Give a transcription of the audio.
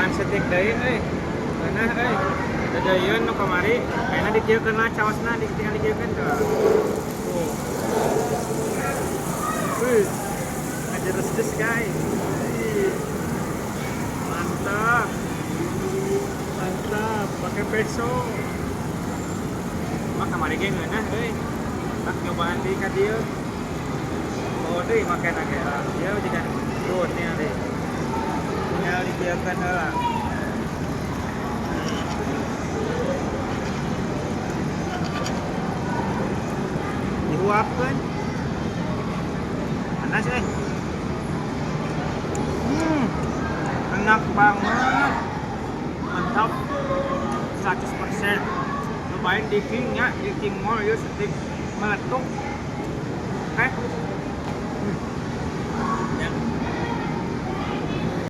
Nyobahan setik deui euy. Beunah euy. Dedeyeun nu kamari kayaknya dikieukeun lah caosna tinggal dikieukeun tuh. Tuh. Wih. Ajeres guys. Wih. Mantap. Mantap, pakai peso. Mah kamari ge ngeunah euy. Tak nyobaan di ka dieu. Oh deui make na ge lah. Ieu jiga ruutnya deui. Tinggal dikieukeun heula. Dihuapkeun. Panas euy. Enak banget. Mantap. 100%. Cobain di King ya, di King Mall ya setik meletup. Oke.